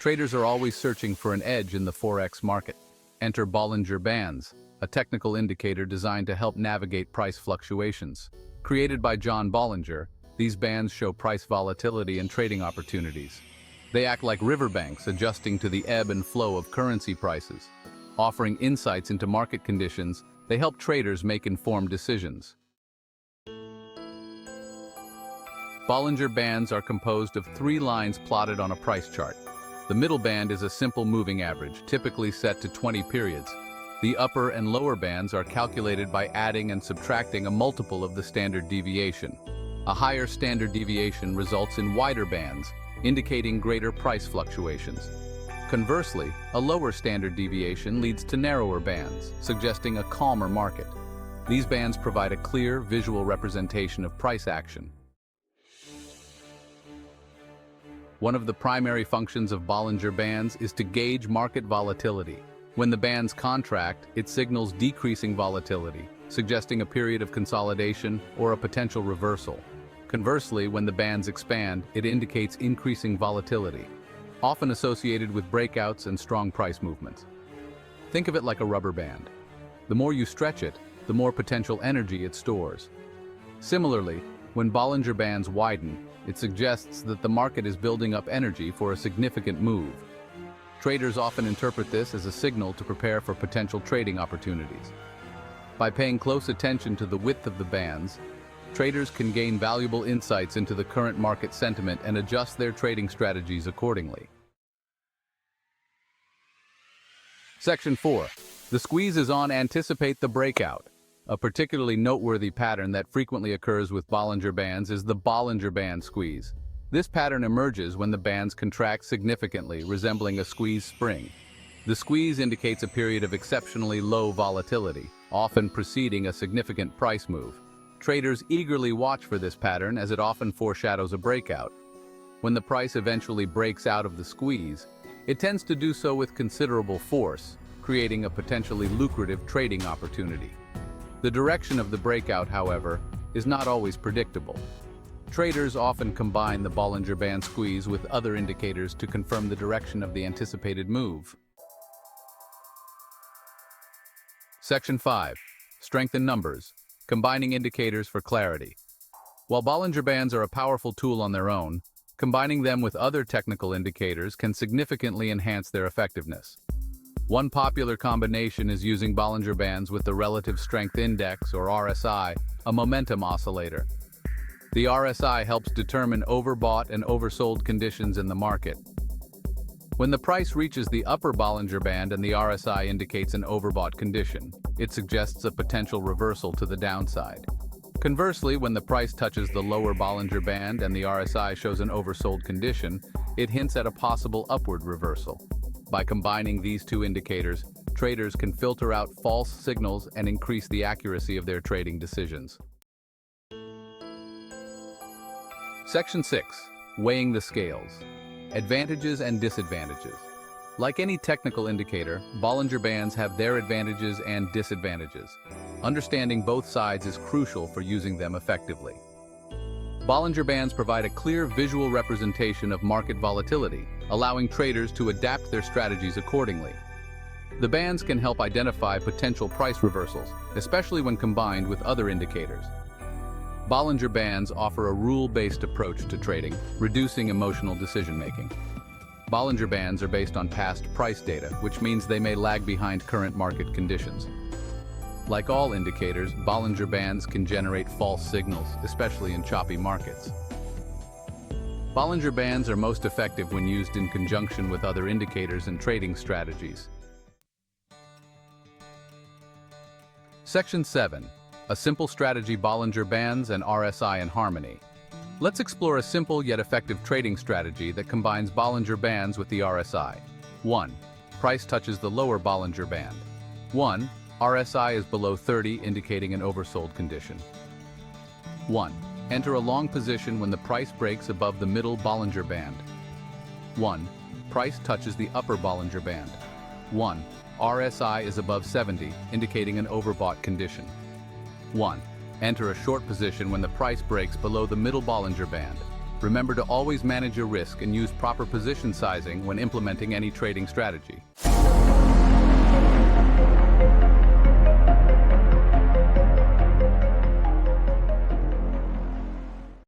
Traders are always searching for an edge in the Forex market. Enter Bollinger Bands, a technical indicator designed to help navigate price fluctuations. Created by John Bollinger, these bands show price volatility and trading opportunities. They act like riverbanks, adjusting to the ebb and flow of currency prices. Offering insights into market conditions, they help traders make informed decisions. Bollinger Bands are composed of 3 lines plotted on a price chart. The middle band is a simple moving average, typically set to 20 periods. The upper and lower bands are calculated by adding and subtracting a multiple of the standard deviation. A higher standard deviation results in wider bands, indicating greater price fluctuations. Conversely, a lower standard deviation leads to narrower bands, suggesting a calmer market. These bands provide a clear, visual representation of price action. One of the primary functions of Bollinger Bands is to gauge market volatility. When the bands contract, it signals decreasing volatility, suggesting a period of consolidation or a potential reversal. Conversely, when the bands expand, it indicates increasing volatility, often associated with breakouts and strong price movements. Think of it like a rubber band. The more you stretch it, the more potential energy it stores. Similarly, when Bollinger Bands widen, it suggests that the market is building up energy for a significant move. Traders often interpret this as a signal to prepare for potential trading opportunities. By paying close attention to the width of the bands, traders can gain valuable insights into the current market sentiment and adjust their trading strategies accordingly. Section 4. The squeeze is on. Anticipate the breakout. A particularly noteworthy pattern that frequently occurs with Bollinger Bands is the Bollinger Band squeeze. This pattern emerges when the bands contract significantly, resembling a squeeze spring. The squeeze indicates a period of exceptionally low volatility, often preceding a significant price move. Traders eagerly watch for this pattern as it often foreshadows a breakout. When the price eventually breaks out of the squeeze, it tends to do so with considerable force, creating a potentially lucrative trading opportunity. The direction of the breakout, however, is not always predictable. Traders often combine the Bollinger Band squeeze with other indicators to confirm the direction of the anticipated move. Section 5. Strength in numbers. Combining indicators for clarity. While Bollinger Bands are a powerful tool on their own, combining them with other technical indicators can significantly enhance their effectiveness. One popular combination is using Bollinger Bands with the Relative Strength Index, or RSI, a momentum oscillator. The RSI helps determine overbought and oversold conditions in the market. When the price reaches the upper Bollinger Band and the RSI indicates an overbought condition, it suggests a potential reversal to the downside. Conversely, when the price touches the lower Bollinger Band and the RSI shows an oversold condition, it hints at a possible upward reversal. By combining these two indicators, traders can filter out false signals and increase the accuracy of their trading decisions. Section 6. Weighing the scales. Advantages and disadvantages. Like any technical indicator, Bollinger Bands have their advantages and disadvantages. Understanding both sides is crucial for using them effectively. Bollinger Bands provide a clear visual representation of market volatility, allowing traders to adapt their strategies accordingly. The bands can help identify potential price reversals, especially when combined with other indicators. Bollinger Bands offer a rule-based approach to trading, reducing emotional decision-making. Bollinger Bands are based on past price data, which means they may lag behind current market conditions. Like all indicators, Bollinger Bands can generate false signals, especially in choppy markets. Bollinger Bands are most effective when used in conjunction with other indicators and trading strategies. Section 7. A simple strategy: Bollinger Bands and RSI in harmony. Let's explore a simple yet effective trading strategy that combines Bollinger Bands with the RSI. 1. Price touches the lower Bollinger Band. 1. RSI is below 30, indicating an oversold condition. 1. Enter a long position when the price breaks above the middle Bollinger Band. 1. Price touches the upper Bollinger Band. 1. RSI is above 70, indicating an overbought condition. 1. Enter a short position when the price breaks below the middle Bollinger Band. Remember to always manage your risk and use proper position sizing when implementing any trading strategy.